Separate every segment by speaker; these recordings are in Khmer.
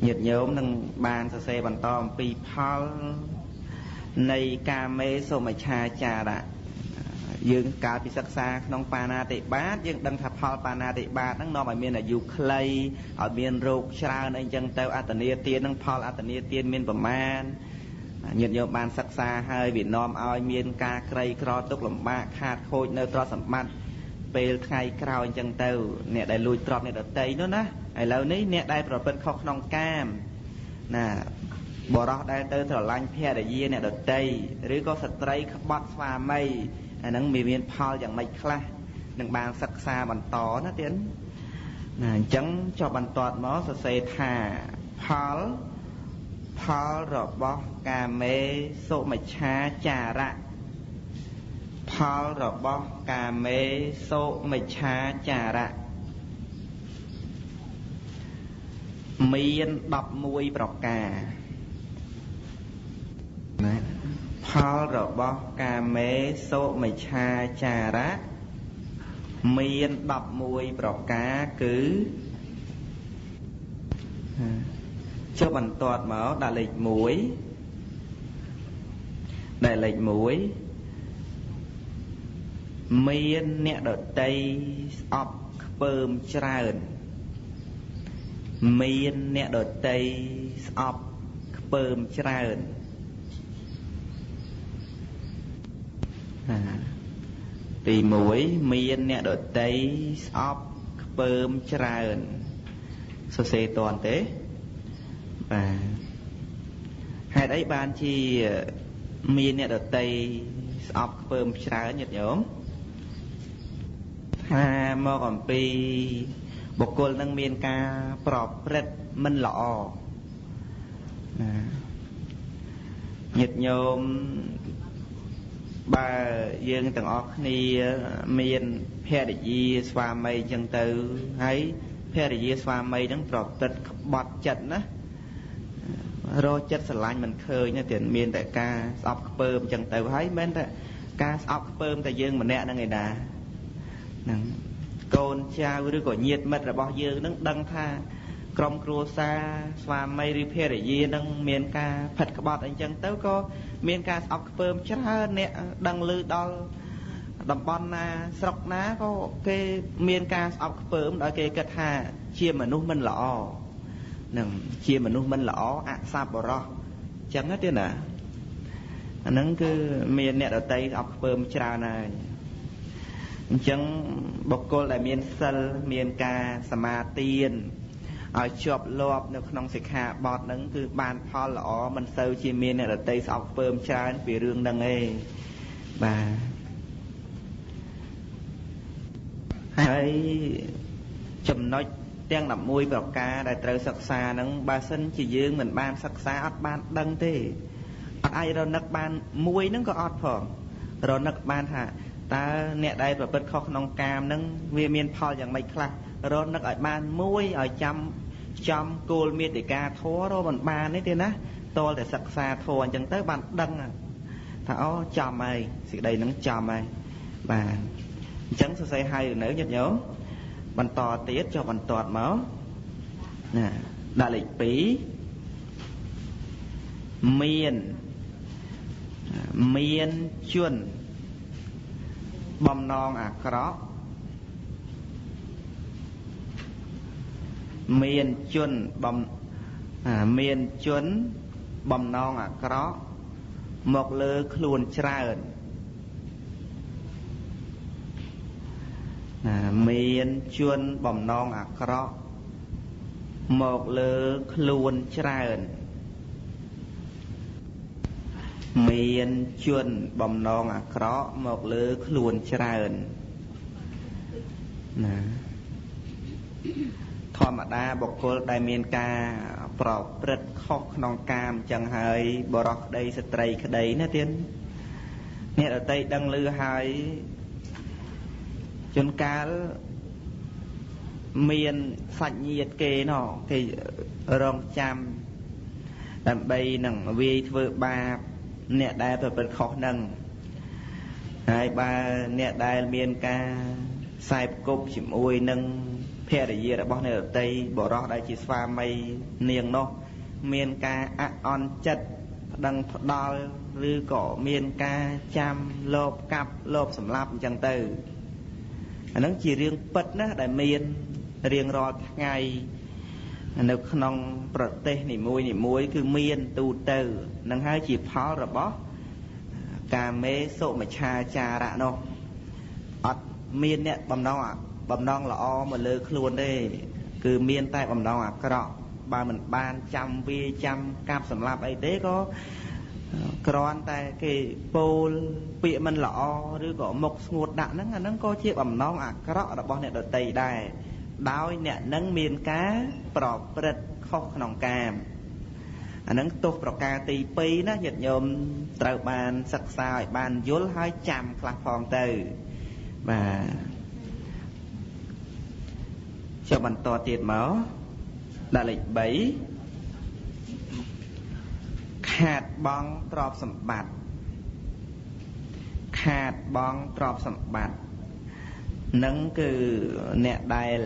Speaker 1: nhiệt nhôm nâng bàn sơ xe bàn to pi phalនៃកាមេសូមច្ឆាចារៈយើងកាលពីសិក្សាក្នុងបាណាតិបាតយើងដឹងថាផលបាណាតិបាតហ្នឹងនាំឲ្យមានអាយុខ្លីឲ្យមានរោគច្រើនអីចឹងទៅអត្តនីទានហ្នឹងផលអត្តនីទានមានប្រមាណញាតិញោមបានសិក្សាហើយវានាំឲ្យមានការក្រីក្រទុក្ខលំបាកខាតខូចនៅទ្រព្យសម្បត្តិពេលថ្ងៃក្រោយចឹងទៅអ្នកដែលលួចទ្រព្យអ្នកដទៃនោះណាឥឡូវនេះអ្នកដែលប្រព្រឹត្តខុសក្នុងកាមណាបរោះដែលទៅស្រឡាញ់ភរិយាអ្នកដទៃឬក៏ស្ត្រីក្បត់ស្វាមីអាហ្នឹងមានផលយ៉ាងម៉េចខ្លះនឹងបានសិក្សាបន្តណាទៀតណាអញ្ចឹងចុះបន្ទាត់មកសរសេរថាផលរបស់កាមេសុមិច្ឆាចារៈផលរបស់កាមេសុមិច្ឆាចារៈមាន11ប្រការណាផលរបស់កាមេសុមិច្ឆាចារៈមាន11ប្រការគឺចុះបន្ទាត់មកដាក់លេខ1ដាក់លេខ1មានអ្នកដតីស្អប់ខ្ពើមច្រើនមានអ្នកដតីស្អប់ខ្ពើមច្រើនទី1មានអ្នកដតីស្អប់ខ្ពើមច្រើនសរសេរតន់ទេបាទហេតុអីបានជាមានអ្នកដតីស្អប់ខ្ពើមច្រើនញាតិញោមថាមកអំពីបុគ្គលនឹងមានការប្រព្រឹត្តមិនល្អញាតិញោមបើយើងទាំងអស់គ្នាមានភរិយាស្វាមីអញ្ចឹងទៅហើយភរិយាស្វាមីហ្នឹងប្រព្រឹត្តក្បត់ចិត្តណារកចិត្តស្រឡាញ់មិនឃើញទេមានតែការស្អប់ខ្ពើមអញ្ចឹងទៅហើយមិនតែការស្អប់ខ្ពើមតែយើងម្នាក់ហ្នឹងឯណាហ្នឹងកូនចៅឬក៏ញាតិមិត្តរបស់យើងនឹងដឹងថាក្រុមគ្រួសារស្វាមីឬភរិយានឹងមានការផិតក្បត់អីចឹងទៅក៏មានការស្អប់ខ្ពើមច្រើនអ្នកដឹងឮដល់តំបន់ណាស្រុកណាក៏គេមានការស្អប់ខ្ពើមដោយគេគិតថាជាមនុស្សមិនល្អនឹងជាមនុស្សមិនល្អអសប្បុរសចឹងទេណាអាហ្នឹងគឺមានអ្នកដតីស្អប់ខ្ពើមច្រើនហើយអញ្ចឹងបុគ្គលដែលមានសិលមានការសមាទានឲ្យជាប់លាប់នៅក្នុងសិក្ខាបទហ្នឹងគឺបានផលល្អមិនសូវជាមានអ្នកដតីស្អប់ខ្ពើមច្រើនពីរឿងហ្នឹងឯងបាទហើយចំណុចទាំង11ប្រការដែលត្រូវសិក្សាហ្នឹងបើសិនជាយើងមិនបានសិក្សាអត់បានដឹងទេអត់អាចរនឹកបានមួយហ្នឹងក៏អត់ផងរនឹកបានថាតើអ្នកដែលប្រព្រឹត្តខុសក្នុងកាមហ្នឹងវាមានផលយ៉ាងម៉េចខ្លះរនឹកឲ្យបានមួយឲ្យចំគោលមេតិកាធម៌រមិនបានទេណាតលតែសិក្សាធម៌អញ្ចឹងទៅបានដឹងថាអូចំហើយសេចក្តីហ្នឹងចំហើយបាទអញ្ចឹងសរសេរឲ្យនៅញាតិញោមបន្តទៀតចុះបន្ទាត់មកណាដាក់លេខ2មានជនបំណងអាក្រក់មានជនបំណងអាក្រក់មកលើខ្លួនច្រើនមានជនបំណងអាក្រក់មកលើខ្លួនច្រើនមានជនបំណងអាក្រក់មកលើខ្លួនច្រើនណាធម្មតាបុគ្គលដែលមានការប្រព្រឹត្តខុសក្នុងកាមចឹងហើយបរិសុទ្ធក្តីស្ត្រីក្តីណាទៀតអ្នកដតីដឹងឮហើយជួនកាលមានសាច់ញាតិគេណោះគេរងចាំដើម្បីនឹងវាយធ្វើបាបអ្នកដែលប្រព្រឹត្តខុសនឹងហើយបើអ្នកដែលមានការខ្សែគប់ជាមួយនឹងភ ភរិយារបស់អ្នកដទៃបរោះដែលជាស្វាមីនាងនោះមានការអន់ចិត្តប្តឹងផ្ដាល់ឬក៏មានការចាំលោភកាប់លោភសម្លាប់អញ្ចឹងទៅអាហ្នឹងជារឿងពិតណាស់ដែលមានរៀងរាល់ថ្ងៃនៅក្នុងប្រទេសនីមួយៗគឺមានទូទៅនឹងហើយជាផលរបស់កាមេសុមិច្ឆាចារៈនោះអត់មានអ្នកបំណងល្អមកលើខ្លួនទេគឺមានតែបំណងអាក្រក់បើមិនបានចាំវាចាំកាប់សម្លាប់អីទេក៏គ្រាន់តែគេពោលពាក្យមិនល្អឬក៏មុខស្ងួតដាក់ហ្នឹងអាហ្នឹងក៏ជាបំណងអាក្រក់របស់អ្នកដទៃដែរដោយអ្នកនឹងមានការប្រព្រឹត្តខុសក្នុងកាមអាហ្នឹងទោសប្រការទី2ណាញាតិញោមត្រូវបានសិក្សាឲ្យបានយល់ហើយចាំខ្លះផងទៅបាទចុះបន្តទៀតមកដាក់លេខ3ខាតបង់ទ្រព្យសម្បត្តិខាតបង់ទ្រព្យសម្បត្តិនឹងគឺអ្នកដែល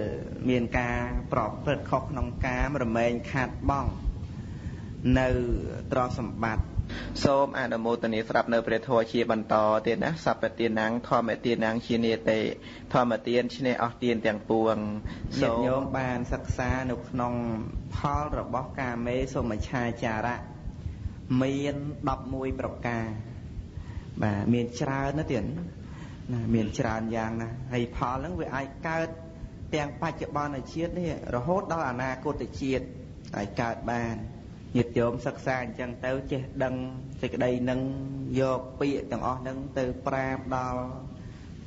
Speaker 1: មានការប្រព្រឹត្តខុសក្នុងកាមរមែងខាតបង់នៅទ្រព្យសម្បត្តិសូមអនុមោទនាស្រាប់នៅព្រះធម៌ជាបន្តទៀតណាសព្វទានធម្មទានជានិតេធម្មទានឈ្នះអស់ទានទាំងពួងសូមញោមបានសិក្សានៅក្នុងផលរបស់កាមេសុមិច្ឆាចារៈមាន11ប្រការបាទមានច្រើនណាស់ទៀតណាមានច្រើនយ៉ាងណាហើយផលហ្នឹងវាអាចកើតទាំងបច្ចុប្បន្នជាតិនេះរហូតដល់អនាគតជាតិអាចកើតបានញាតិញោមសិក្សាអញ្ចឹងទៅចេះដឹងសេចក្តីនឹងយកពាក្យទាំងអស់ហ្នឹងទៅប្រាប់ដល់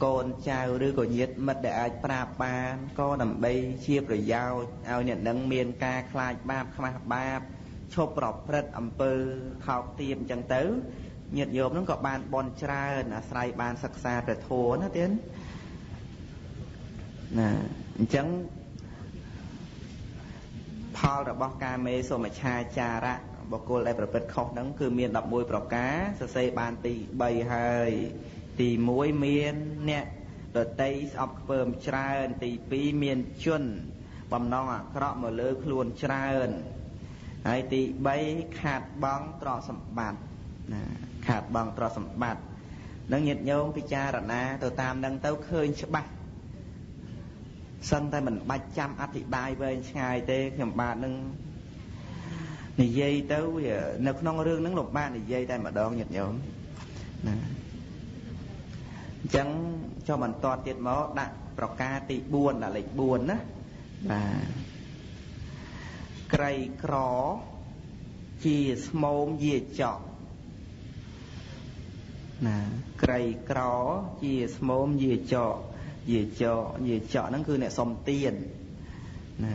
Speaker 1: កូនចៅឬក៏ញាតិមិត្តដែលអាចប្រាប់បានក៏ដើម្បីជាប្រយោជន៍ឲ្យអ្នកនឹងមានការខ្លាចបាបខ្មាស់បាបឈប់ប្រព្រឹត្តអំពើខោកទាបអញ្ចឹងទៅញាតិញោមហ្នឹងក៏បានបន់ច្រើនអាស្រ័យបានសិក្សាព្រះធម៌ណាទៀតណាអញ្ចឹងផលរបស់កាមេសុមិច្ឆាចារៈបុគ្គលដែលប្រព្រឹត្តខុសហ្នឹងគឺមាន11ប្រការសរសេរបានទី3ហើយទី1មានអ្នកដតីស្អប់ខ្ពើមច្រើនទី2មានជនបំណងអាក្រក់មកលើខ្លួនច្រើនហើយទី3ខាតបង់ទ្រព្យសម្បត្តិណាខាតបង់ទ្រព្យសម្បត្តិនឹងញាតិញោមពិចារណាទៅតាមនឹងទៅឃើញច្បាស់សឹងតែមិនបាច់ចាំអធិប្បាយវែងឆ្ងាយទេខ្ញុំបាទនឹងនិយាយទៅនៅក្នុងរឿងហ្នឹងលោកបាទនិយាយតែម្ដងញាតិញោមណាអញ្ចឹងចុះបន្តទៀតមកដាក់ប្រការទី4ដាក់លេខ4ណាបាទក្រីក្រជាស្មោមយាចកណាក្រីក្រជាស្មោមយាចកយាចកហ្នឹងគឺអ្នកសុំទានណា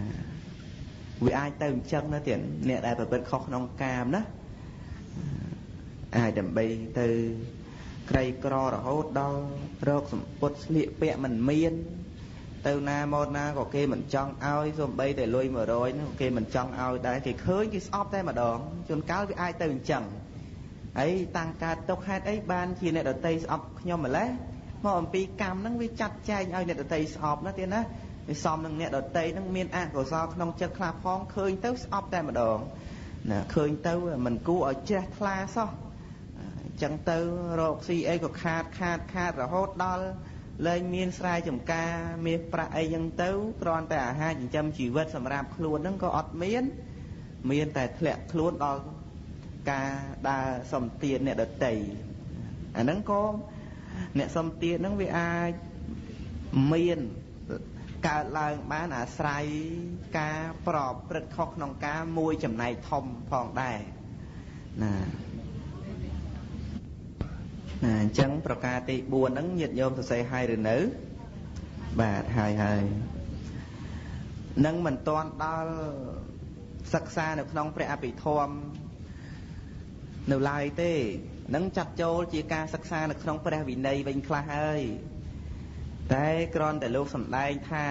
Speaker 1: វាអាចទៅអញ្ចឹងណាទៀតអ្នកដែលប្រព្រឹត្តខុសក្នុងកាមណាអាចដើម្បីទៅក្រីក្ររហូតដល់រោគសម្ពុតស្លៀកពាក់មិនមានទៅណាមកណាក៏គេមិនចង់ឲ្យសូម្បីតែលុយ100ហ្នឹងគេមិនចង់ឲ្យដែរគេឃើញគេស្អប់តែម្ដងជួនកាលវាអាចទៅអញ្ចឹងហើយតាំងកើតទុកហេតុអីបានជាអ្នកដតីស្អប់ខ្ញុំម្លេះមកអំពីកម្មហ្នឹងវាចាត់ចែងឲ្យអ្នកដតីស្អប់ណាទៀតណាវាសមនឹងអ្នកដតីហ្នឹងមានអកុសលក្នុងចិត្តខ្លះផងឃើញទៅស្អប់តែម្ដងណាឃើញទៅមិនគួរឲ្យជ្រះថ្លាសោះអញ្ចឹងទៅរកស៊ីអីក៏ខាតរហូតដល់លែងមានស្រែចម្ការមាសប្រាក់អីចឹងទៅគ្រាន់តែអាហារចិញ្ចឹមជីវិតសម្រាប់ខ្លួនហ្នឹងក៏អត់មានតែធ្លាក់ខ្លួនដល់ការដើរសំទានអ្នកដតីអាហ្នឹងក៏អ្នកសំទានហ្នឹងវាអាចមានកើតឡើងបានអាស្រ័យការប្រព្រឹត្តខុសក្នុងការមួយចំណែកធំផងដែរណាអញ្ចឹងប្រការទី4ហ្នឹងញាតិញោមសរសេរឲ្យឬនៅបាទហើយនឹងមិនទាន់ដល់សិក្សានៅក្នុងព្រះអភិធម្មនៅឡើយទេនឹងចាត់ចូលជាការសិក្សានៅក្នុងព្រះវិន័យវិញខ្លះហើយតែគ្រាន់តែលោកសម្ដែងថា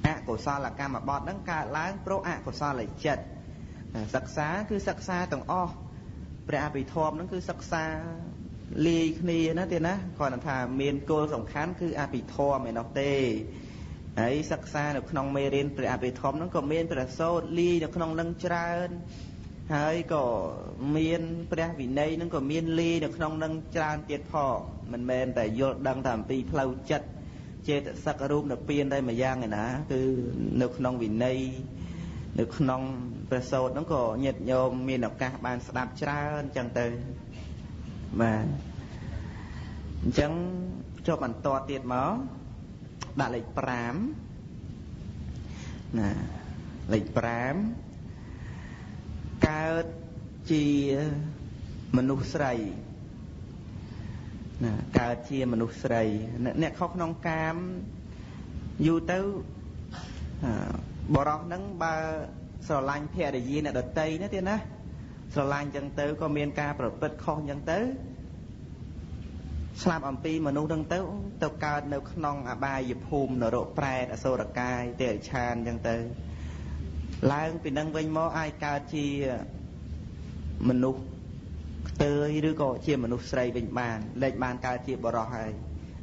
Speaker 1: អកុសលកម្មបត្តិហ្នឹងកើតឡើងព្រោះអកុសលចិត្តសិក្សាគឺសិក្សាទាំងអស់ព្រះអភិធម្មហ្នឹងគឺសិក្សាលាយគ្នាណាទេណាគ្រាន់តែថាមានគោលសំខាន់គឺអភិធម្មឯនោះទេ ហើយសិក្សានៅក្នុងមេរៀនព្រះអភិធម្មហ្នឹងក៏មានព្រះសូត្រលាយនៅក្នុងនឹងច្រើនហើយក៏មានព្រះវិន័យហ្នឹងក៏មានលាយនៅក្នុងនឹងច្រើនទៀតផងមិនមែនតែយល់ដឹងតែអំពីផ្លូវចិត្តចេតសិករូបនិព្វានតែមួយយ៉ាងឯណាគឺនៅក្នុងវិន័យនៅក្នុងព្រះសូត្រហ្នឹងក៏ញាតិញោមមានឱកាសបានស្ដាប់ច្រើនអញ្ចឹងទៅបាទអញ្ចឹងចុះបន្តទៀតមកដាក់លេខ5ណាលេខ5កើតជាមនុស្សស្រីណាកើតជាមនុស្សស្រីអ្នកខុសក្នុងកាមយូរទៅបរោះហ្នឹងបើស្រឡាញ់ភរិយាអ្នកដតីណាទៀតណាស្រឡាញ់អញ្ចឹងទៅក៏មានការប្រព្រឹត្តខុសអញ្ចឹងទៅស្លាប់អំពីមនុស្សហ្នឹងទៅកើតនៅក្នុងអបាយភូមិនរកប្រែតអសុរកាយទេរិឆានអញ្ចឹងទៅឡើងពីនឹងវិញមកអាចកើតជាមនុស្សខ្ទើយឬក៏ជាមនុស្សស្រីវិញបានលេចបានកើតជាបរោះហើយ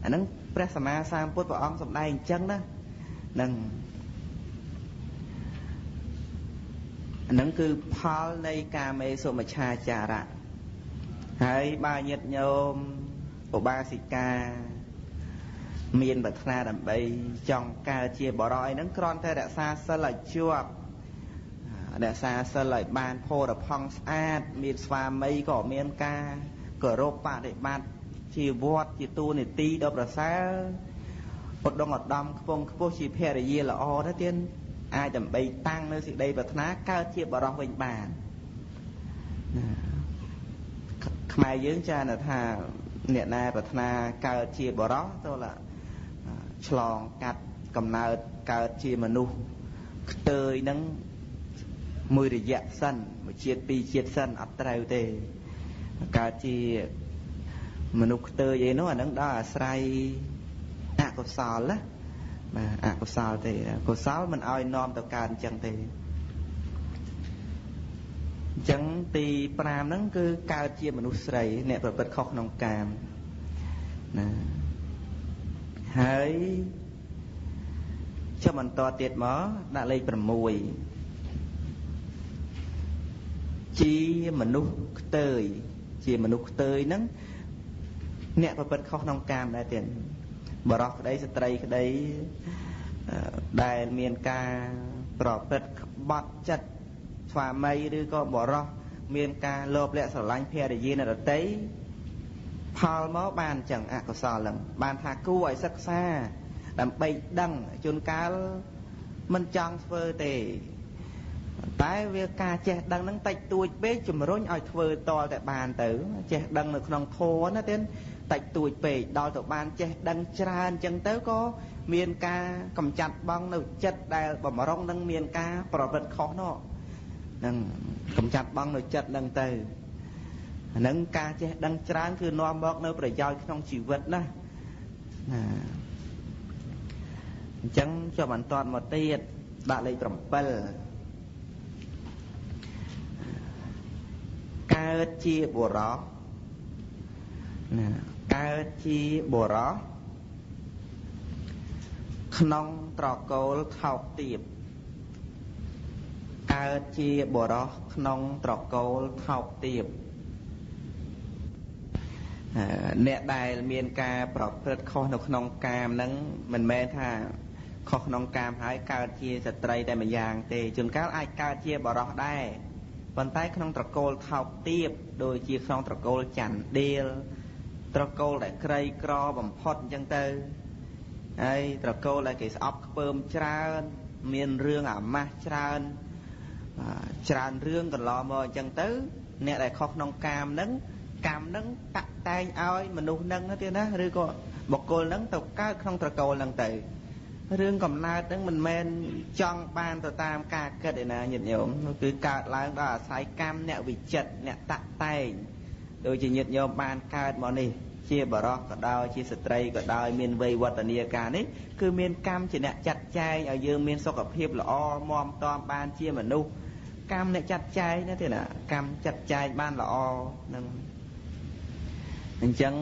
Speaker 1: អាហ្នឹងព្រះសម្មាសម្ពុទ្ធព្រះអង្គសម្ដែងអញ្ចឹងណាហ្នឹងអាហ្នឹងគឺផលនៃកាមេសុមិច្ឆាចារៈហើយបើញាតិញោមឧបាសិកាមានប្រាថ្នាដើម្បីចង់កើតជាបរិយហ្នឹងគ្រាន់តែរក្សាសិលឲ្យជាប់រក្សាសិលឲ្យបានផរផង់ស្អាតមានស្វាមីក៏មានការគោរពបដិបត្តិជាវត្តជាតួនាទីដ៏ប្រសើរឧត្តមឧត្តមខ្ពង់ខ្ពស់ជាភរិយាល្អទៅទៀតអាចដើម្បីតាំងនៅសេចក្តីប្រាថ្នាកើតជាបរិយវិញបានខ្មែរយើងចានថាអ្នកណាប្រាថ្នាកើតជាបរិយទៅឡាឆ្លងកាត់កំណើតកើតជាមនុស្សខ្ទើយហ្នឹងមួយរយៈសិនមួយជាតិពីរជាតិសិនអត់ត្រូវទេកើតជាមនុស្សខ្ទើយអីនោះអាហ្នឹងដល់អាស្រ័យអកុសលណាបាទអកុសលទេកុសលមិនឲ្យនាំទៅកើតអញ្ចឹងទេអញ្ចឹងទី5ហ្នឹងគឺកើតជាមនុស្សស្រីអ្នកប្រព្រឹត្តខុសក្នុងកាមណាហើយចាំបន្តទៀតមកដាក់លេខ6ជាមនុស្សខ្ទើយជាមនុស្សខ្ទើយហ្នឹងអ្នកប្រព្រឹត្តខុសក្នុងកាមដែរទៀតបរិសុទ្ធក្តីស្ត្រីក្តីដែលមានការប្រព្រឹត្តក្បត់ចិត្តស្វាមីឬក៏បរិសុទ្ធមានការលោភលះស្រឡាញ់ភរិយាអ្នកដទៃផលមកបានចឹងអកុសលហ្នឹងបានថាគួរឲ្យសិក្សាដើម្បីដឹងជួនកាលមិនចង់ធ្វើទេតែវាការចេះដឹងហ្នឹងតិចតួចពេកជំរុញឲ្យធ្វើតលតែបានទៅចេះដឹងនៅក្នុងធម៌ណាទៀតតិចតួចពេកដល់ទៅបានចេះដឹងច្រើនអញ្ចឹងទៅក៏មានការកម្ចាត់បងនៅចិត្តដែលបំរុងនឹងមានការប្រព្រឹត្តខុសនោះនឹងកម្ចាត់បងនៅចិត្តនឹងទៅអានឹងការចេះដឹងច្រើនគឺនាំមកនៅប្រយោជន៍ក្នុងជីវិតណាអញ្ចឹងចុះបន្តមកទៀតដាក់លេខ7កើតជាបុរសណាកើតជាបុរសក្នុងត្រកូលថោកទាបកើតជាបុរសក្នុងត្រកូលថោកទាបអ្នកដែលមានការប្រព្រឹត្តខុសនៅក្នុងកាមហ្នឹងមិនមែនថាខុសក្នុងកាមហើយកើតជាស្ត្រីតែម្យ៉ាងទេជួនកាលអាចកើតជាបុរសដែរប៉ុន្តែក្នុងត្រកូលថោកទាបដូចជាក្នុងត្រកូលច័ន្ទដៀលត្រកូលដែលក្រីក្របំផុតអញ្ចឹងទៅហើយត្រកូលដែលគេស្អប់ខ្ពើមច្រើនមានរឿងអាម៉ាស់ច្រើនរឿងកន្លងមកអញ្ចឹងទៅអ្នកដែលខុសក្នុងកាមហ្នឹងកម្មហ្នឹងតាក់តែងឲ្យមនុស្សហ្នឹងទៀតណាឬក៏បុគ្គលហ្នឹងទៅកើតក្នុងត្រកូលហ្នឹងទៅរឿងកំណើតហ្នឹងមិនមែនចង់បានទៅតាមការគិតឯណាញាតិញោមគឺកើតឡើងដោយអាស្រ័យកម្មអ្នកវិចិត្រអ្នកតាក់តែងដូចជាញាតិញោមបានកើតមកនេះជាបរិសុទ្ធក៏ដោយជាស្ត្រីក៏ដោយមានវ័យវឌ្ឍនាការនេះគឺមានកម្មជាអ្នកចាត់ចែងឲ្យយើងមានសុខភាពល្អមាំទាំបានជាមនុស្សកម្មអ្នកចាត់ចែងណាទេណាកម្មចាត់ចែងបានល្អនឹងអញ្ចឹង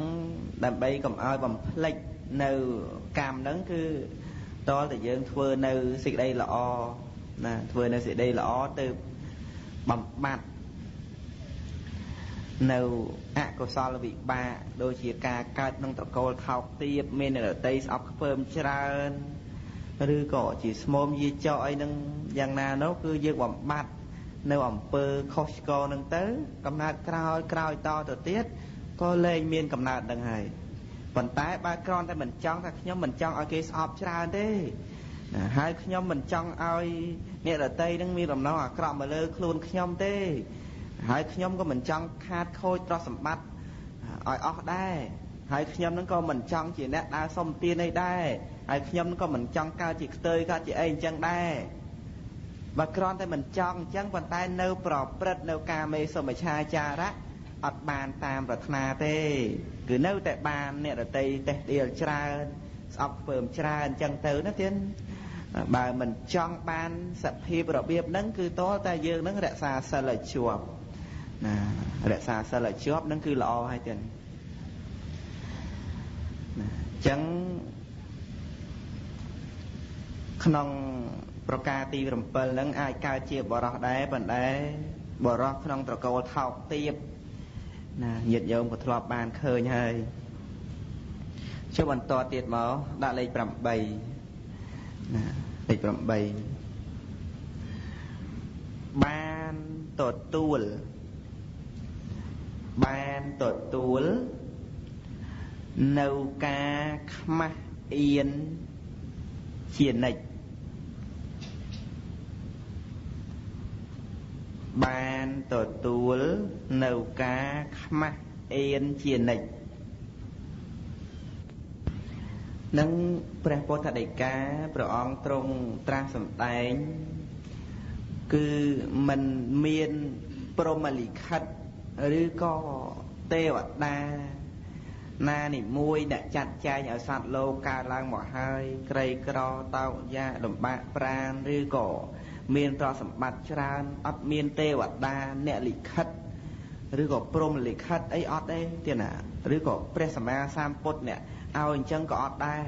Speaker 1: ដើម្បីកុំឲ្យបំភ្លេចនៅកម្មហ្នឹងគឺ តលតែយើងធ្វើនៅសេចក្តីល្អណាធ្វើនៅសេចក្តីល្អទៅបំបត្តិនៅអកុសលវិបាកដូចជាការកើតក្នុងត្រកូលថោកទាបមានអ្នកដទៃស្អប់ខ្ពើមច្រើនឬក៏ជាស្មោមយាចកអីហ្នឹងយ៉ាងណានោះគឺយើងបំបត្តិនៅអំពើខុសឆ្គងហ្នឹងទៅកំណើតក្រោយតទៅទៀតក៏លែងមានកំណើតនឹងហើយប៉ុន្តែបើគ្រាន់តែមិនចង់ថាខ្ញុំមិនចង់ឲ្យគេស្អប់ច្រើនទេហើយខ្ញុំមិនចង់ឲ្យអ្នកដទៃនឹងមានដំណងអាក្រក់មកលើខ្លួនខ្ញុំទេហើយខ្ញុំក៏មិនចង់ខាតខូចទ្រព្យសម្បត្តិឲ្យអស់ដែរហើយខ្ញុំនឹងក៏មិនចង់ជាអ្នកដើរសុំទានអីដែរហើយខ្ញុំនឹងក៏មិនចង់កើតជាខ្ទើយកើតជាអីអញ្ចឹងដែរបើគ្រាន់តែមិនចង់អញ្ចឹងប៉ុន្តែនៅប្រព្រឹត្តនៅកាមេសុមិច្ឆាចារៈអត់បានតាមប្រាថ្នាទេគឺនៅតែបានអ្នកដទៃតេះដៀលច្រើនស្អប់ខ្ពើមច្រើនអញ្ចឹងទៅណាទៀតបើមិនចង់បានសភាពរបៀបហ្នឹងគឺតើតែយើងនឹងរក្សាសិលឲ្យជាប់ណារក្សាសិលឲ្យជាប់ហ្នឹងគឺល្អហើយទៀតណាអញ្ចឹងក្នុងប្រការទី7ហ្នឹងអាចកើតជាបរោះដែរប៉ុន្តែបរោះក្នុងត្រកូលថោកទាបណាញាតិញោមក៏ធ្លាប់បានឃើញហើយចុះបន្តទៀតមកដាក់លេខ8ណាលេខ8បានទទួលនៅការខ្មាស់អៀនជានិច្ចបានទទួលនៅការខ្មាស់អៀនជានិច្ចនឹងព្រះពុទ្ធដីកាព្រះអង្គទ្រង់ត្រាស់សម្ដែងគឺមិនមានព្រហ្មលិខិតឬក៏ទេវតាណានិមួយដែលចាត់ចែងឲ្យសត្វលោកកើតឡើងមកហើយក្រីក្រតោកយ៉ាលំបាកប្រាណឬក៏មានទ្រព្យសម្បត្តិច្រើនអត់មានទេវតាអ្នកលិខិតឬក៏ព្រហ្មលិខិតអីអត់ទេទៀតណាឬក៏ព្រះសម្មាសម្ពុទ្ធអ្នកឲ្យអញ្ចឹងក៏អត់ដែរ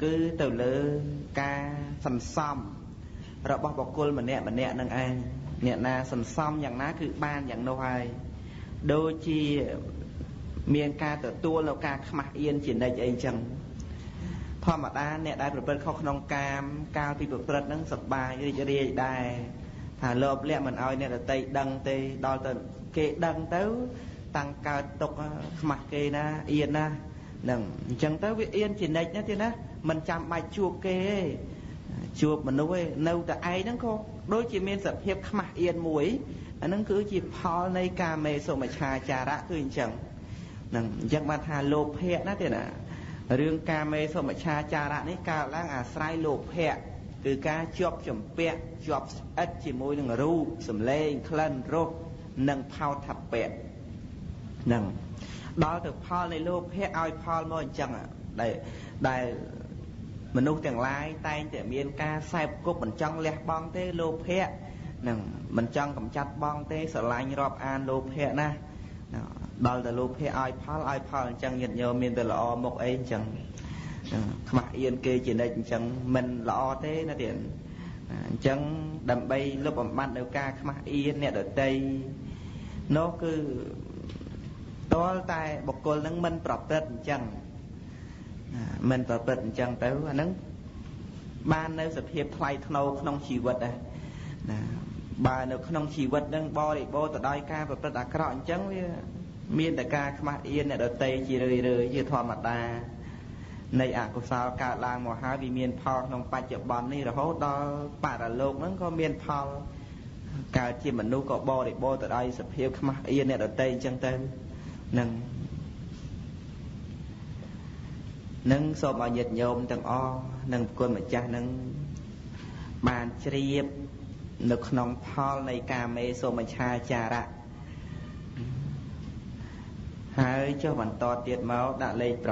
Speaker 1: គឺទៅលើការសន្សំរបស់បុគ្គលម្នាក់នឹងឯងអ្នកណាសន្សំយ៉ាងណាគឺបានយ៉ាងនោះហើយដូចជាមានការទទួលនៅការខ្មាស់អៀនជានិច្ចអីចឹងធម្មតាអ្នកដែលប្រព្រឹត្តខុសក្នុងកាមកាលពីប្រព្រឹត្តហ្នឹងសប្បាយរីករាយដែរថាលោភលះមិនឲ្យអ្នកដទៃដឹងទេដល់ទៅគេដឹងទៅតាំងកើតទុកខ្មាស់គេណាអៀនណាហ្នឹងអញ្ចឹងទៅវាអៀនជានិច្ចណាទៀតណាមិនចាំបាច់ជួបគេទេជួបមនុស្សឯនៅតែឯងហ្នឹងក៏ដូចជាមានសភាពខ្មាស់អៀនមួយអាហ្នឹងគឺជាផលនៃកាមេសុមិច្ឆាចារៈគឺអញ្ចឹងហ្នឹងអញ្ចឹងបានថាលោភៈណាទៀតណារឿងកាមេសុមិច្ឆាចារៈនេះកើតឡើងអាស្រ័យលោភៈគឺការជាប់ជំពាក់ជាប់ស្អិតជាមួយនឹងរូបសម្លេងក្លិនរសនិងផោថពៈហ្នឹងដល់ទៅផលនៃលោភៈឲ្យផលមកអញ្ចឹងដែលមនុស្សទាំងឡាយតែងតែមានការសែបគប់មិនចង់លះបង់ទេលោភៈហ្នឹងមិនចង់កំចាត់បងទេស្រឡាញ់រាប់អានលោភៈណាដល់ទៅលោភៈឲ្យផលអញ្ចឹងញាតិញោមមានតែល្អមុខអីអញ្ចឹងខ្មាស់អៀនគេជានិច្ចអញ្ចឹងមិនល្អទេណាទៀតអញ្ចឹងដើម្បីលុបបំបត្តិនៅការខ្មាស់អៀនអ្នកដទៃនោះគឺតលតែបុគ្គលនឹងមិនប្រព្រឹត្តអញ្ចឹងមិនប្រព្រឹត្តអញ្ចឹងទៅអាហ្នឹងបាននៅសភាពថ្លៃថ្នូរក្នុងជីវិតណាបើនៅក្នុងជីវិតនឹងបរិបូរទៅដោយការប្រព្រឹត្តអាក្រក់អញ្ចឹងវាមានតែការខ្មាស់អៀនអ្នកដទៃជារឿយជាធម្មតានៃអកុសលកើតឡើងមកហើយវាមានផលក្នុងបច្ចុប្បន្ននេះរហូតដល់បរលោកហ្នឹងក៏មានផលកើតជាមនុស្សក៏បរិបូរទៅដោយសភាពខ្មាស់អៀនអ្នកដទៃអញ្ចឹងទៅនឹងសូមឲ្យញាតិញោមទាំងអស់និងគុណម្ចាស់នឹងបានជ្រាបនៅក្នុងផលនៃកាមេសុមិច្ឆាចារៈហើយចុះបន្តទៀតមកដាក់លេខ9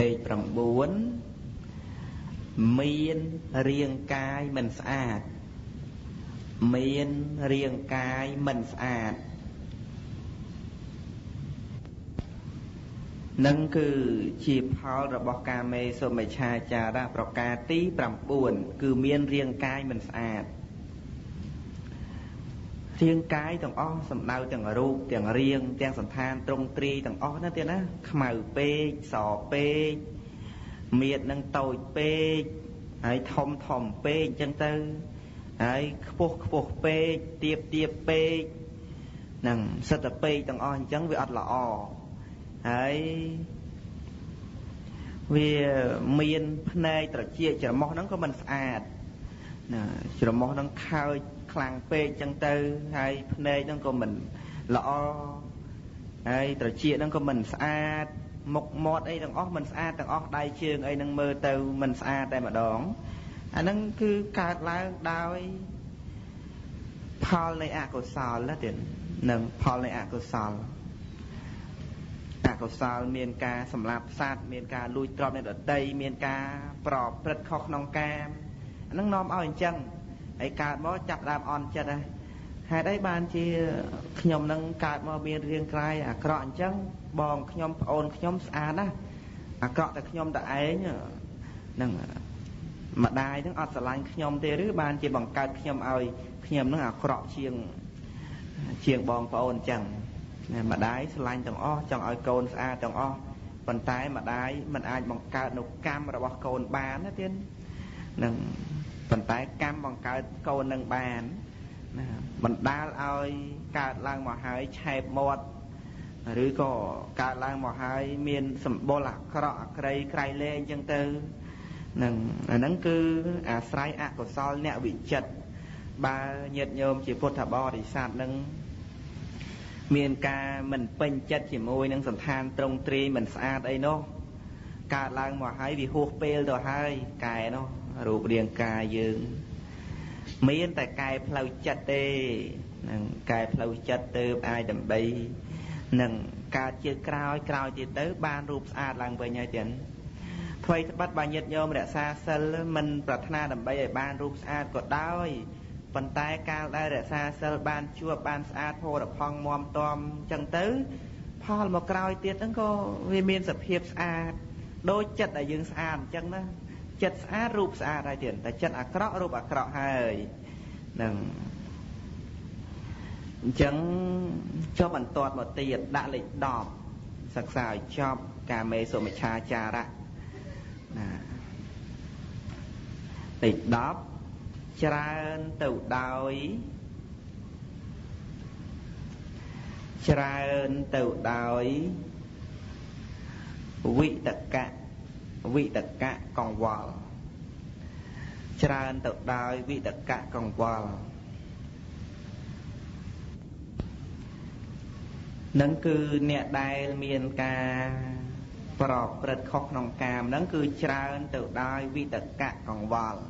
Speaker 1: លេខ9មានរាងកាយមិនស្អាតមានរាងកាយមិនស្អាត នឹងគឺជាផលរបស់កាមេសុមិច្ឆាចារៈប្រការទី9គឺមានរាងកាយមិនស្អាតរាងកាយទាំងអស់សំដៅទាំងរូបទាំងរាងទាំងសន្តានទ្រង់ទ្រាយទាំងអស់ណាទៀតណាខ្មៅពេកសពេកមៀតនឹងតូចពេកហើយធំពេកអញ្ចឹងទៅហើយខ្ពស់ពេកទៀបពេកនឹងសិតតែពេកទាំងអស់អញ្ចឹងវាអត់ល្អហើយវាមានភ្នែកត្រចៀកច្រមុះហ្នឹងក៏មិនស្អាតណាច្រមុះហ្នឹងខើចខ្លាំងពេកអញ្ចឹងទៅហើយភ្នែកហ្នឹងក៏មិនល្អហើយត្រចៀកហ្នឹងក៏មិនស្អាតមុខមាត់អីទាំងអស់មិនស្អាតទាំងអស់ដៃជើងអីហ្នឹងមើលទៅមិនស្អាតតែម្ដងអាហ្នឹងគឺកើតឡើងដោយផលនៃអកុសលណាទៀតនឹងផលនៃអកុសលមានការសម្លាប់សត្វមានការលួចទ្រព្យអ្នកដទៃមានការប្រព្រឹត្តខុសក្នុងកាមអាហ្នឹងនាំឲ្យអញ្ចឹងហើយកើតមកចាប់ដើមអន់ចិត្តហេតុអីបានជាខ្ញុំនឹងកើតមកមានរាងកាយអាក្រក់អញ្ចឹងបងខ្ញុំប្អូនខ្ញុំស្អាតណាអាក្រក់តែខ្ញុំតែឯងនឹងម្ដាយនឹងអត់ស្រឡាញ់ខ្ញុំទេឬបានជាបង្កើតខ្ញុំឲ្យខ្ញុំនឹងអាក្រក់ជាងបងប្អូនអញ្ចឹងម្ដាយស្រឡាញ់ទាំងអស់ចង់ឲ្យកូនស្អាតទាំងអស់ប៉ុន្តែម្ដាយមិនអាចបង្កើតនូវកម្មរបស់កូនបានណាទៀតនឹងប៉ុន្តែកម្មបង្កើតកូននឹងបានណាបណ្ដាលឲ្យកើតឡើងមកហើយឆែបមាត់ឬក៏កើតឡើងមកហើយមានសម្បុរអាក្រក់អាក្រៃក្រៃលែងអញ្ចឹងទៅនឹងអាហ្នឹងគឺអាស្រ័យអកុសលអ្នកវិចិត្របើញាតិញោមជាពុទ្ធបរិស័ទនឹងមានការមិនពេញចិត្តជាមួយនឹងសន្តានទ្រង់ទ្រាយមិនស្អាតអីនោះកើតឡើងមកហើយវាហួសពេលទៅហើយកែនោះរូបរាងកាយយើងមានតែកែផ្លូវចិត្តទេនឹងកែផ្លូវចិត្តទៅអាចដើម្បីនឹងកើតជាក្រោយទៀតទៅបានរូបស្អាតឡើងវិញហើយទៀតអ្វីត្បិតបើញាតិញោមរក្សាសិលមិនប្រាថ្នាដើម្បីឲ្យបានរូបស្អាតក៏ដោយប៉ុន្តែកាលដែលរក្សាសិលបានជួបបានស្អាតផូរផង់មាំទាំអញ្ចឹងទៅផលមកក្រោយទៀតហ្នឹងក៏វាមានសភាពស្អាតដូចចិត្តដែលយើងស្អាតអញ្ចឹងណាចិត្តស្អាតរូបស្អាតហើយទៀតតែចិត្តអាក្រក់រូបអាក្រក់ហើយហ្នឹងអញ្ចឹងចុះបន្ទាត់មកទៀតដាក់លេខ10សិក្សាឲ្យចប់កាមេសុមិច្ឆាចារៈណាលេខ10ច្រើនទៅដោយវិតកៈកង្វល់ច្រើនទៅដោយវិតកៈកង្វល់នឹងគឺអ្នកដែលមានការប្រព្រឹត្តខុសក្នុងកាមហ្នឹងគឺច្រើនទៅដោយវិតកៈកង្វល់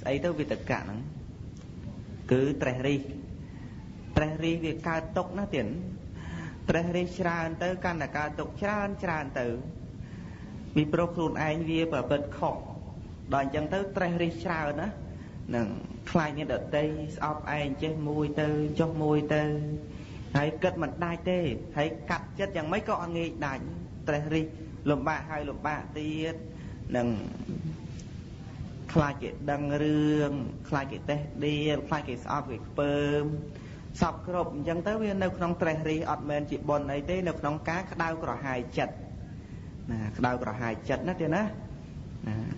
Speaker 1: ស្អីទៅវិតកៈហ្នឹងគឺត្រេះរិះវាកើតទុកណាទៀតត្រេះរិះច្រើនទៅកាន់តែកើតទុកច្រើនទៅពីព្រោះខ្លួនឯងវាប្រព្រឹត្តខុសដល់អញ្ចឹងទៅត្រេះរិះច្រើនណានឹងខ្លាចអ្នកដទៃស្អប់ឯងចេះមួយទៅចុះមួយទៅហើយគិតមិនដាច់ទេហើយកាត់ចិត្តយ៉ាងម៉េចក៏អត់ងាយដាច់ត្រេះរិះលំបាកហើយលំបាកទៀតនឹងខ្លាចគេដឹងរឿងខ្លាចគេតេះដៀលខ្លាចគេស្អប់គេខ្ពើមសពគ្រប់អញ្ចឹងទៅវានៅក្នុងត្រេះរិះអត់មែនជាបុណ្យអីទេនៅក្នុងការក្តៅក្រហាយចិត្តណាក្តៅក្រហាយចិត្តណាទេណា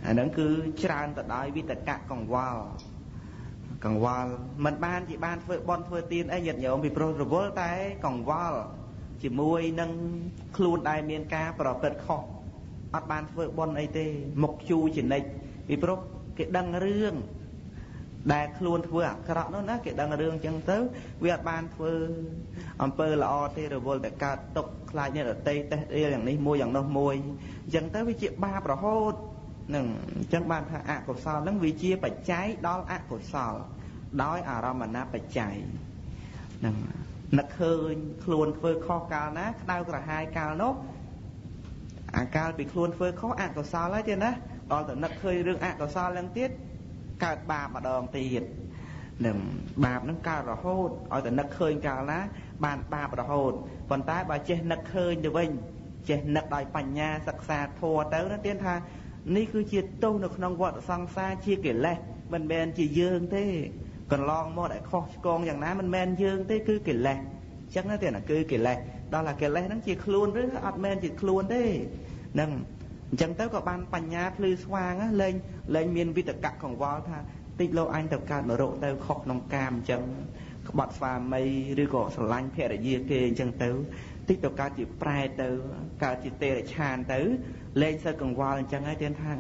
Speaker 1: អាហ្នឹងគឺច្រើនទៅដោយវិតកៈកង្វល់មិនបានជាបានធ្វើបុណ្យធ្វើទានអីញាតិញោមពីព្រោះរវល់តែកង្វល់ជាមួយនឹងខ្លួនដែលមានការប្រព្រឹត្តខុសអត់បានធ្វើបុណ្យអីទេមុខជូរជានិច្ចពីព្រោះគេដឹងរឿងដែលខ្លួនធ្វើអាក្រក់នោះណាគេដឹងរឿងអញ្ចឹងទៅវាអត់បានធ្វើអំពើល្អទេរវល់តែកើតទុកខ្លាចអ្នកដទៃតេះដៀលយ៉ាងនេះមួយយ៉ាងនោះមួយអញ្ចឹងទៅវាជាបាបរហូតនឹងអញ្ចឹងបានថាអកុសលហ្នឹងវាជាបច្ច័យដល់អកុសលដោយអារម្មណបច្ច័យនឹងនឹកឃើញខ្លួនធ្វើខុសកាលណាក្តៅក្រហាយកាលនោះអាកាលពីខ្លួនធ្វើខុសអកុសលហើយទៀតណាដល់ទៅនឹកឃើញរឿងអកុសលហ្នឹងទៀតកើតបាបម្ដងទៀតនឹងបាបហ្នឹងកើតរហូតឲ្យតែនឹកឃើញកាលណាបានបាបរហូតប៉ុន្តែបើចេះនឹកឃើញទៅវិញ ចេះនឹកដោយបញ្ញាសិក្សាធម៌ទៅណាទៀតថានេះគឺជាទោសនៅក្នុងវដ្តសង្សារជាកិលេសមិនមែនជាយើងទេកន្លងមកឲ្យខុសឆ្គងយ៉ាងណាមិនមែនយើងទេគឺកិលេសអញ្ចឹងណាទៀតណាគឺកិលេសដល់តែកិលេសហ្នឹងជាខ្លួនឬអត់មែនជាខ្លួនទេហ្នឹងអញ្ចឹងទៅក៏បានបញ្ញាភ្លឺស្វាងលែងមានវិតកៈកង្វល់ថាតិចលោកអញទៅកើតនរកទៅខុសក្នុងកាមអញ្ចឹងក្បត់ស្វាមីឬក៏ស្រឡាញ់ភរិយាគេអញ្ចឹងទៅតិចទៅកើតជាប្រែទៅកើតជាទេរឆានទៅលែងសើកង្វល់អញ្ចឹងហើយទៀតថា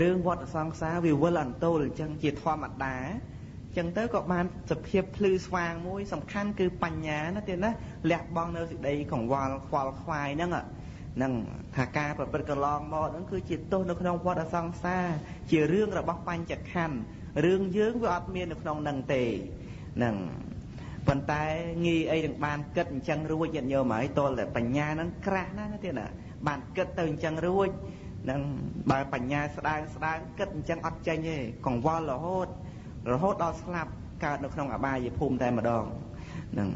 Speaker 1: រឿងវដ្តសង្សារវាវិលអន្ទោលអញ្ចឹងជាធម្មតាអញ្ចឹងទៅក៏បានសភាពភ្លឺស្វាងមួយសំខាន់គឺបញ្ញាណាទៀតណាលះបង់នៅសេចក្តីកង្វល់ខ្វល់ខ្វាយហ្នឹងនឹងថាការប្រព្រឹត្តកន្លងមកហ្នឹងគឺជាទោសនៅក្នុងវដ្តសង្សារជារឿងរបស់បញ្ចក្ខន្ធរឿងយើងវាអត់មាននៅក្នុងហ្នឹងទេហ្នឹងប៉ុន្តែងាយអីនឹងបានគិតអញ្ចឹងរួចញាតិញោមហើយតលតែបញ្ញាហ្នឹងក្រាស់ណាស់ណាទៀតណាបានគិតទៅអញ្ចឹងរួចនឹងបើបញ្ញាស្ដើងគិតអញ្ចឹងអត់ចេញទេកង្វល់រហូតដល់ស្លាប់កើតនៅក្នុងអបាយភូមិតែម្ដងនឹង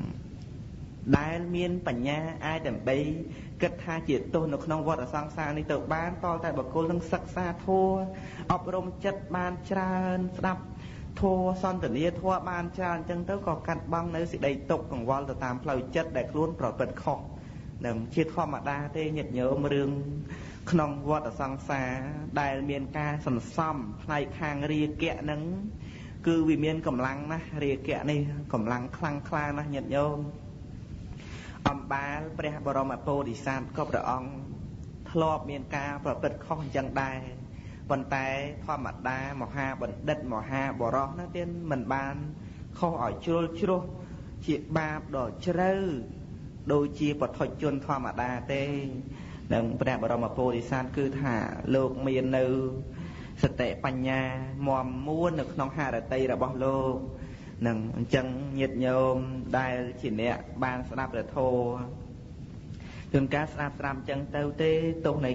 Speaker 1: ដែលមានបញ្ញាអាចដើម្បីគិតថាជាទោសនៅក្នុងវដ្តសង្សារនេះទៅបានតលតែបុគ្គលនឹងសិក្សាធម៌អប់រំចិត្តបានច្រើនស្ដាប់ធម៌សន្តានាធម៌បានច្រើនអញ្ចឹងទៅក៏កាត់បង់នៅសេចក្តីទុក្ខកង្វល់ទៅតាមផ្លូវចិត្តដែលខ្លួនប្រព្រឹត្តខុសនឹងជាធម្មតាទេញាតិញោមរឿងក្នុងវដ្តសង្សារដែលមានការសន្សំផ្នែកខាងរាគៈហ្នឹងគឺវាមានកម្លាំងណាស់រាគៈនេះកម្លាំងខ្លាំងក្លាណាស់ញាតិញោមអំបាលព្រះបរមពោធិសត្វក៏ព្រះអង្គធ្លាប់មានការប្រព្រឹត្តខុសអញ្ចឹងដែរប៉ុន្តែធម្មតាមហាបណ្ឌិតមហាបរោះណាទៀតមិនបានខុសឲ្យជ្រុលជ្រោះជាបាបដ៏ជ្រៅដូចជាបុថុជនធម្មតាទេនឹងព្រះបរមពោធិសត្វគឺថាលោកមាននៅសតិបញ្ញាមមមួននៅក្នុងហឫទ័យរបស់លោកនឹងអញ្ចឹងញាតិញោមដែលជាអ្នកបានស្ដាប់ព្រះធម៌ជួនកាលស្ដាប់អញ្ចឹងទៅទេទោសនៃ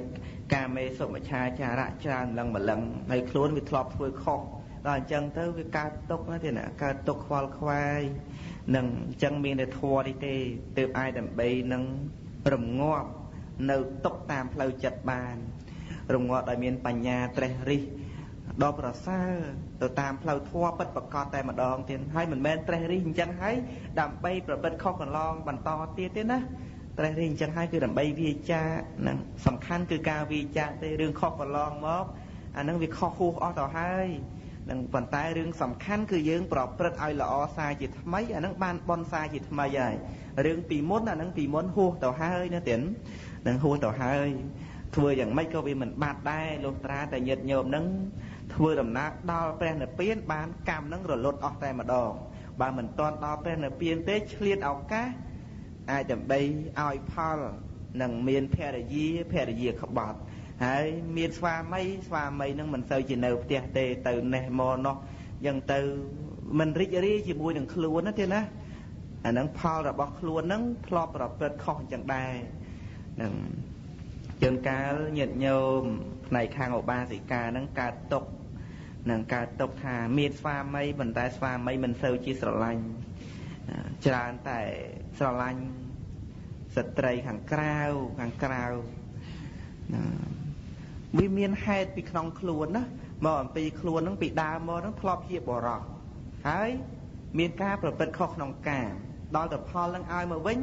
Speaker 1: កាមេសុមិច្ឆាចារៈច្រើនឡើងម្លឹងហើយខ្លួនវាធ្លាប់ធ្វើខុសដល់អញ្ចឹងទៅវាកើតទុក្ខណាទេណាកើតទុក្ខខ្វល់ខ្វាយនឹងអញ្ចឹងមានតែធម៌នេះទេទើបអាចដើម្បីនឹងរងាប់នៅទុក្ខតាមផ្លូវចិត្តបានរងាប់ដោយមានបញ្ញាត្រេះរិះដល់ប្រសើរទៅតាមផ្លូវធម៌ពិតប្រកបតែម្ដងទៀតហើយមិនមែនត្រេះរិះអញ្ចឹងហើយដើម្បីប្រព្រឹត្តខុសកន្លងបន្តទៀតទេណាត្រេះរិះអញ្ចឹងហើយគឺដើម្បីវាចានឹងសំខាន់គឺការវាចាទេរឿងខុសកន្លងមកអានឹងវាខុសហួសអស់ទៅហើយនឹងប៉ុន្តែរឿងសំខាន់គឺយើងប្រព្រឹត្តឲ្យល្អសារជាថ្មីអានឹងបានបនសារជាថ្មីហើយរឿងពីមុនអានឹងពីមុនហួសទៅហើយណាទៀតនឹងហួសទៅហើយធ្វើយ៉ាងម៉េចក៏វាមិនបាត់ដែរលុះត្រាតែញាតិញោមនឹងធ្វើដំណើរដល់ព្រះនិព្វានបានកម្មនឹងរលត់អស់តែម្ដងបើមិនទាន់ដល់ព្រះនិព្វានទេឆ្លៀតឱកាសអាចដើម្បីឲ្យផលនឹងមានភរិយាក្បត់ហើយមានស្វាមីនឹងមិនសូវជានៅផ្ទះទេទៅនេះមកនោះយ៉ាងទៅមិនរីករាយជាមួយនឹងខ្លួនណាទេណាអានឹងផលរបស់ខ្លួននឹងធ្លាប់ប្រព្រឹត្តខុសអញ្ចឹងដែរនឹងជួនកាលញាតិញោមផ្នែកខាងឧបាសិកានឹងកើតទុក្ខនឹងកើតទុក្ខថាមានស្វាមីប៉ុន្តែស្វាមីមិនសូវជាស្រឡាញ់ច្រើនតែស្រឡាញ់ស្ត្រីខាងក្រៅវាមានហេតុពីក្នុងខ្លួនណាមកអំពីខ្លួននឹងពីដើមមកនឹងធ្លាប់ជាបរោះហើយមានការប្រព្រឹត្តខុសក្នុងកាមដល់តែផលនឹងឲ្យមកវិញ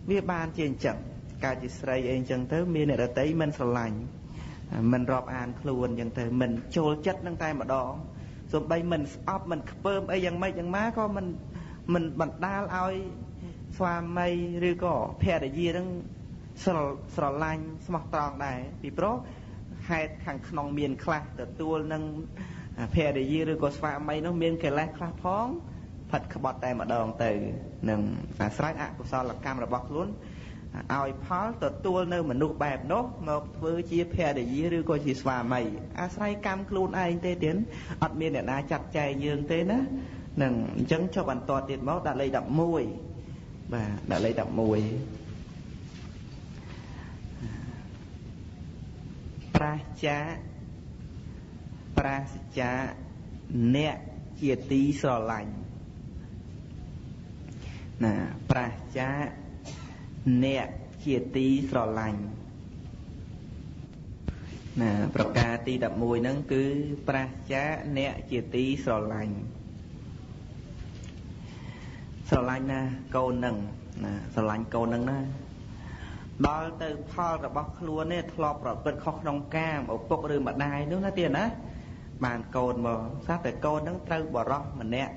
Speaker 1: វាបានជាអញ្ចឹងកើតជាស្រីអីអញ្ចឹងទៅមានអ្នករតីមិនស្រឡាញ់មិនរាប់អានខ្លួនអញ្ចឹងទៅមិនចូលចិត្តនឹងតែម្ដងសូម្បីមិនស្អប់មិនខ្ពើមអីយ៉ាងម៉េចយ៉ាងម៉ាក៏មិនបណ្ដាលឲ្យស្វាមីឬក៏ភរិយានឹងស្រឡាញ់ស្មោះត្រង់ដែរពីព្រោះហេតុខាងក្នុងមានខ្លះទទួលនឹងភរិយាឬក៏ស្វាមីនោះមានកិលេសខ្លះផងផិតក្បត់តែម្ដងទៅនឹងអាស្រ័យអកុសលកម្មរបស់ខ្លួនឲ្យផលទទួលនៅមនុស្សបែបនោះមកធ្វើជាភរិយាឬក៏ជាស្វាមីអាស្រ័យកម្មខ្លួនឯងទេទៀតអត់មានអ្នកណាចាត់ចែងយើងទេណានឹងអញ្ចឹងចុះបន្តទៀតមកដាក់លេខ11បាទដាក់លេខ11ប្រាសចាអ្នកជាទីស្រឡាញ់ណាប្រាសចាអ្នក ជាទីស្រឡាញ់ណាប្រការទី11ហ្នឹងគឺប្រាសចាកអ្នកជាទីស្រឡាញ់ស្រឡាញ់ណាកូនហ្នឹងណាស្រឡាញ់កូនហ្នឹងណាដល់ទៅផលរបស់ខ្លួននេះធ្លាប់ប្រព្រឹត្តខុសក្នុងកាមឪពុកឬម្ដាយនោះណាទៀតណាបានកូនមកស្រាប់តែកូនហ្នឹងត្រូវបរោះម្នាក់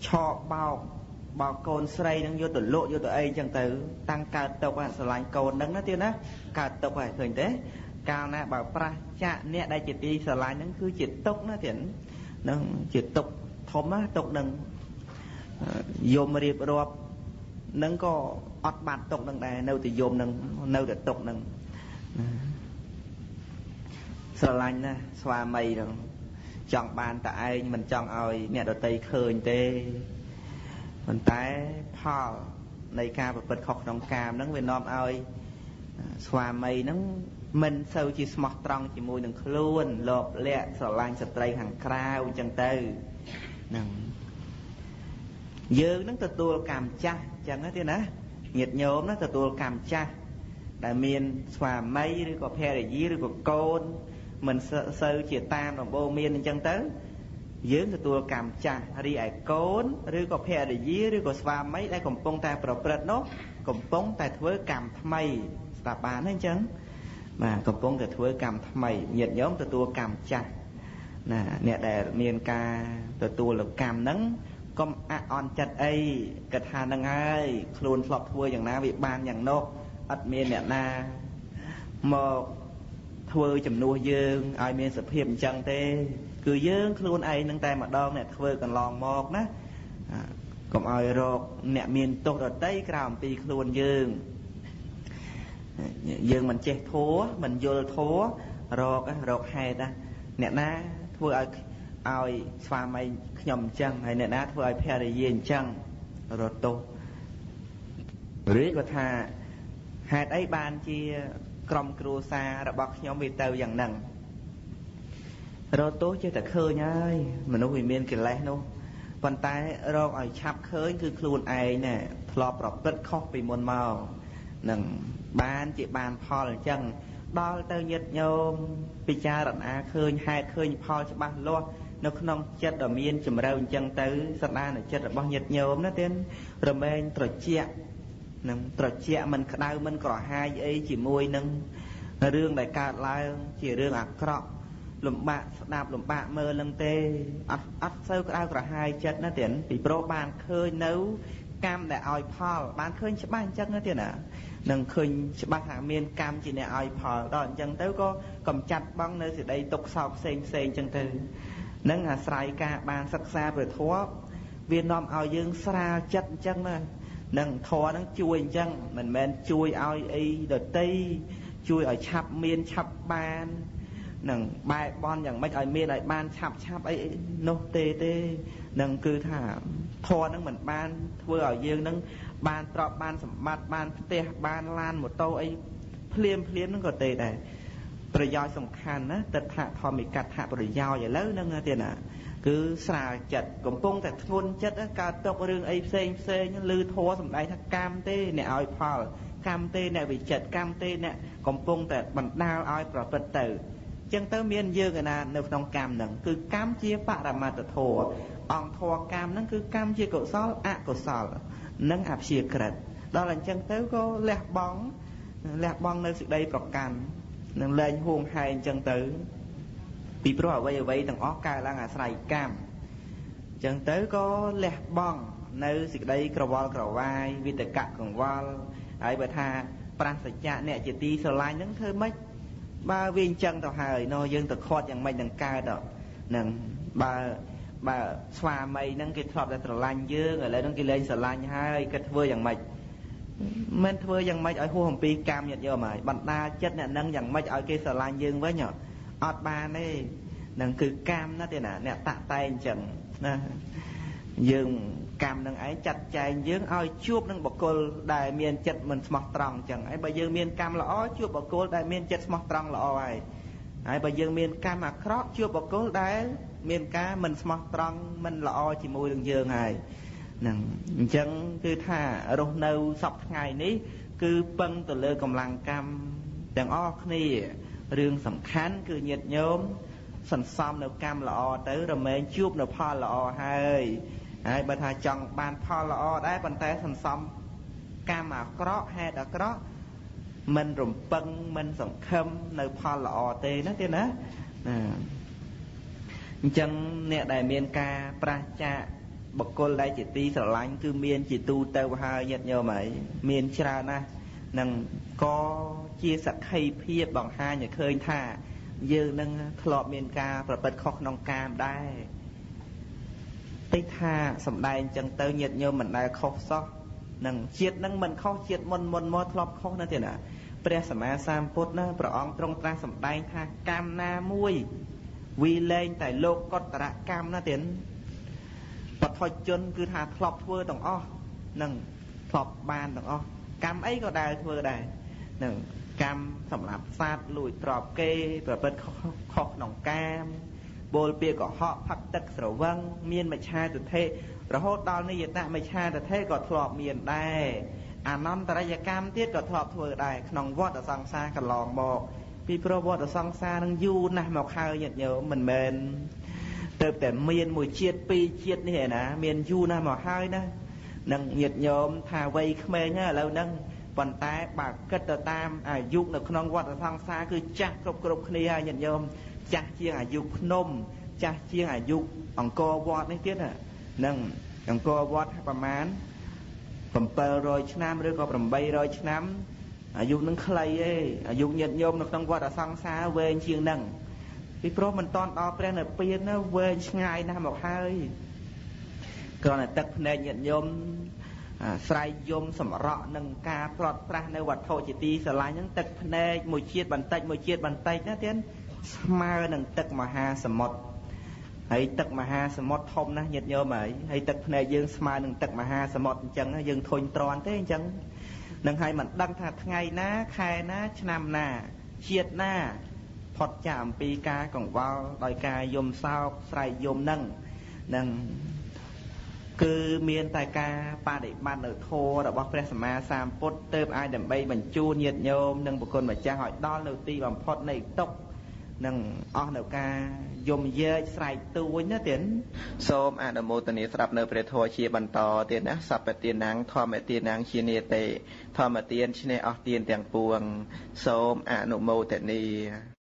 Speaker 1: ឆោបបោកកូនស្រីហ្នឹងយកទៅលក់យកទៅអីចឹងទៅតាំងកើតទុកស្រឡាញ់កូនហ្នឹងណាទៀតណាកើតទុកហើយឃើញទេកាលណាបើប្រាសចាកអ្នកដែលជាទីស្រឡាញ់ហ្នឹងគឺជាទុកណាទៀតហ្នឹងជាទុកធំណាទុកហ្នឹងយមរៀបរាប់នឹងក៏អត់បាត់ទុកនឹងដែរនៅតែយមនឹងនៅតែទុកនឹងស្រឡាញ់ណាស្វាមីហ្នឹងចង់បានតែឯងមិនចង់ឲ្យអ្នកដទៃឃើញទេប៉ុន្តែផលនៃការប្រព្រឹត្តខុសក្នុងកាមហ្នឹងវានាំឲ្យស្វាមីហ្នឹងមិនសូវជាស្មោះត្រង់ជាមួយនឹងខ្លួនលោភលៈស្រឡាញ់ស្ត្រីខាងក្រៅអញ្ចឹងទៅហ្នឹងយើងនឹងទទួលកម្មចាស់អញ្ចឹងទេណាញាតិញោមណាទទួលកម្មចាស់ដែលមានស្វាមីឬក៏ភរិយាឬក៏កូនមិនសូវជាតាមដំបូងមានអញ្ចឹងទៅយើងទទួលកម្មចាស់រីឯកូនឬក៏ភរិយាឬក៏ស្វាមីដែលកំពុងតែប្រព្រឹត្តនោះកំពុងតែធ្វើកម្មថ្មីស្ដាប់បានទេអញ្ចឹងបាទកំពុងតែធ្វើកម្មថ្មីញាតិញោមទទួលកម្មចាស់ណាអ្នកដែលមានការទទួលកម្មហ្នឹងកុំអអន់ចិត្តអីគិតថានឹងហើយខ្លួនធ្លាប់ធ្វើយ៉ាងណាវាបានយ៉ាងនោះអត់មានអ្នកណាមកធ្វើជំនួសយើងឲ្យមានសភាពអញ្ចឹងទេគឺយើងខ្លួនឯងនឹងតែម្ដងអ្នកធ្វើកន្លងមកណាកុំឲ្យរកអ្នកមានទោសដតីក្រៅអំពីខ្លួនយើងមិនចេះធัวមិនយល់ធัวរកហេតុណាអ្នកណាធ្វើឲ្យស្វាមីខ្ញុំអញ្ចឹងហើយអ្នកណាធ្វើឲ្យភរិយាអញ្ចឹងរត់ទោសឬក៏ថាហេតុអីបានជាក្រុមគ្រួសាររបស់ខ្ញុំវាទៅយ៉ាងហ្នឹងរត់ទោសចេះតែឃើញហើយមនុស្សវាមានកិលេសនោះប៉ុន្តែរកឲ្យឆាប់ឃើញគឺខ្លួនឯងណាធ្លាប់ប្រព្រឹត្តខុសពីមុនមកនឹងបានជាបានផលអញ្ចឹងដល់ទៅញាតិញោមពិចារណាឃើញហេតុឃើញផលច្បាស់លាស់នៅក្នុងចិត្តដ៏មានជំរឿអញ្ចឹងទៅសន្តានចិត្តរបស់ញាតិញោមណាទៀតរមែងត្រជាក់នឹងត្រជាក់មិនក្តៅមិនក្រហាយអីជាមួយនឹងរឿងដែលកើតឡើងជារឿងអាក្រក់លំបាកស្ដាប់លំបាកមើលនឹងទេអត់សូវក្តៅក្រហាយចិត្តណាទៀតពីព្រោះបានឃើញនៅកម្មដែលឲ្យផលបានឃើញច្បាស់អញ្ចឹងណាទៀតណានឹងឃើញច្បាស់ថាមានកម្មជាអ្នកឲ្យផលដល់អញ្ចឹងទៅក៏កំចាត់បងនៅសេចក្តីទុកសោកផ្សេងអញ្ចឹងទៅនឹងអាស្រ័យការបានសិក្សាព្រះធម៌វានាំឲ្យយើងស្រាលចិត្តអញ្ចឹងណានឹងធម៌ហ្នឹងជួយអញ្ចឹងមិនមែនជួយឲ្យអីដតីជួយឲ្យឆាប់មានឆាប់បាននឹងបែបបន់យ៉ាងម៉េចឲ្យមានឲ្យបានឆាប់អីនោះទេនឹងគឺថាធម៌ហ្នឹងមិនបានធ្វើឲ្យយើងនឹងបានទ្រព្យបានសម្បត្តិបានផ្ទះបានឡានម៉ូតូអីភ្លាមហ្នឹងក៏ទេដែរប្រយោជន៍សំខាន់ណាទិដ្ឋធម្មិកថាប្រយោជន៍ឥឡូវហ្នឹងទៀតណាគឺស្រាលចិត្តកំពុងតែធ្ងន់ចិត្តកើតទុករឿងអីផ្សេងឮធម៌សំដែងថាកម្មទេអ្នកឲ្យផលកម្មទេអ្នកវិចិត្រកម្មទេអ្នកកំពុងតែបណ្ដាលឲ្យប្រព្រឹត្តទៅអញ្ចឹងទៅមានយើងឯណានៅក្នុងកម្មហ្នឹងគឺកម្មជាបរមត្តធម៌អង្គធម៌កម្មហ្នឹងគឺកម្មជាកុសលអកុសលនិងអព្យាក្រឹតដល់អញ្ចឹងទៅក៏លះបង់នៅសេចក្តីប្រកាន់នឹងលែងហួងហែងអញ្ចឹងទៅពីព្រោះអ្វីទាំងអស់កើតឡើងអាស្រ័យកម្មអញ្ចឹងទៅក៏លះបង់នៅសេចក្តីក្រវល់ក្រវាយវិតកកង្វល់ហើយបើថាប្រាសចាកអ្នកជាទីស្រឡាញ់ហ្នឹងធ្វើម៉េចបើវាអញ្ចឹងទៅហើយនោះយើងទៅខាត់យ៉ាងម៉េចនឹងកើតហ្នឹងបើស្វាមីហ្នឹងគេធ្លាប់តែស្រឡាញ់យើងឥឡូវហ្នឹងគេលែងស្រឡាញ់ហើយគេធ្វើយ៉ាងម៉េចមិនធ្វើយ៉ាងម៉េចឲ្យហួសអំពីកម្មញាតិញោមហើយបណ្ដាចិត្តអ្នកហ្នឹងយ៉ាងម៉េចឲ្យគេស្រឡាញ់យើងវិញអត់បានទេនឹងគឺកម្មណាទេណាអ្នកតាក់តែងអញ្ចឹងណាយើងកម្មនឹងឯងចាត់ចែងយើងឲ្យជួបនឹងបុគ្គលដែលមានចិត្តមិនស្មោះត្រង់អញ្ចឹងហើយបើយើងមានកម្មល្អជួបបុគ្គលដែលមានចិត្តស្មោះត្រង់ល្អហើយបើយើងមានកម្មអាក្រក់ជួបបុគ្គលដែលមានការមិនស្មោះត្រង់មិនល្អជាមួយនឹងយើងហើយហ្នឹងអញ្ចឹងគឺថារស់នៅសពថ្ងៃនេះ cứ băng từ lơ cầm lăng cam đằng o khni riêng sầm khán cứ nhiệt nhôm sần xóm nấu cam lọ tới rồi mấy chup nấu pha lọ hay ai bà thà chọn bàn pha lọ đấy bàn tay sần xóm cam mà có hay đã có mình rụng băng mình sòng khâm nấu pha lọ tê nó tiên á chân nè đại miền ca pra cha bậc cô lại chỉ ti sở lánh cứ miền chỉ tu tao hai nhiệt nhôm mấy miền cha na năng có chia sẻ hay phía bằng hai nhà khơi thà giờ năng lọp miền ca và bật khóc nông cam đây tây tha sầm đai chân tơ nhiệt nhôm mình đây khóc xót năng chiết năng mình khóc chiết môn lọp khóc nữa tiền àព្រះសម្មាសម្ពុទ្ធណាព្រះអង្គទ្រង់ត្រាស់សម្ដែងថាកម្មណាមួយវាលែងតែលោកកតរកម្មណាទៀតបឋិជនគឺថាធ្លាប់ធ្វើទាំងអស់នឹងធ្លាប់បានទាំងអស់កម្មអីក៏ដែលធ្វើដែរនឹងកម្មសម្រាប់សត្វលួចទ្រព្យគេប្រព្រឹត្តខុសក្នុងកាមបូលពាកុហកផឹកទឹកស្រវឹងមានមច្ឆាទិដ្ឋិរហូតដល់និយតមច្ឆាទិដ្ឋិក៏ធ្លាប់មានដែរអានន្តរយកម្មទៀតក៏ធ្លាប់ធ្វើដែរក្នុងវដ្តសង្សារកន្លងមកពីព្រោះវដ្តសង្សារនឹងយូរណាស់មកហើយញាតិញោមមិនមែនទៅតែមានមួយជាតិពីរជាតិនេះឯណាមានយូរណាស់មកហើយណានឹងញាតិញោមថាវ័យក្មេងឥឡូវហ្នឹងប៉ុន្តែបើគិតទៅតាមអាយុនៅក្នុងវដ្តសង្សារគឺចាស់គ្រប់គ្នាហើយញាតិញោមចាស់ជាងអាយុភ្នំចាស់ជាងអាយុអង្គរវត្តនេះទៀតហ្នឹងអង្គរវត្តប្រហែល700ឆ្នាំឬក៏800ឆ្នាំអាយុនឹងខ្លីទេអាយុញាតិញោមនៅក្នុងវដ្តសង្សារវែងជាងហ្នឹងពីព្រោះមិនតាន់ដល់ព្រះនិព្វានណាវែងឆ្ងាយណាស់មកហើយគ្រាន់តែទឹកភ្នែកញាតិញោមស្រ័យយំសម្រក់នឹងការព្រាត់ប្រាសនៅវត្ថុជាទីស្រឡាញ់ហ្នឹងទឹកភ្នែកមួយជាតិបន្តិចមួយជាតិបន្តិចណាទៀតស្មើនឹងទឹកមហាសមុទ្រហើយទឹកមហាសមុទ្រធំណាស់ញាតិញោមហើយទឹកភ្នែកយើងស្មើនឹងទឹកមហាសមុទ្រអញ្ចឹងយើងធុញទ្រាន់ទេអញ្ចឹងនឹងហើយមិនដឹងថាថ្ងៃណាខែណាឆ្នាំណាជាតិណាផុតចាកអំពីការកង្វល់ដោយការយំសោកស្រែកយំនឹងគឺមានតែការបដិបត្តិនៅធម៌របស់ព្រះសម្មាសម្ពុទ្ធទើបអាចដើម្បីបញ្ជូនញាតិញោមនិងបុគ្គលម្ចាស់ឲ្យដល់នៅទីបំផុតនៃទុក្ខនឹងអស់នៅការយំយែកស្រែកទួញណាទៀតសូមអនុមោទនាស្ដាប់នៅព្រះធម៌ជាបន្តទៀតណាសព្វទានាងធម្មទានាងជានិតេធម្មទានឈ្នះអស់ទានទាំងពួងសូមអនុមោទនា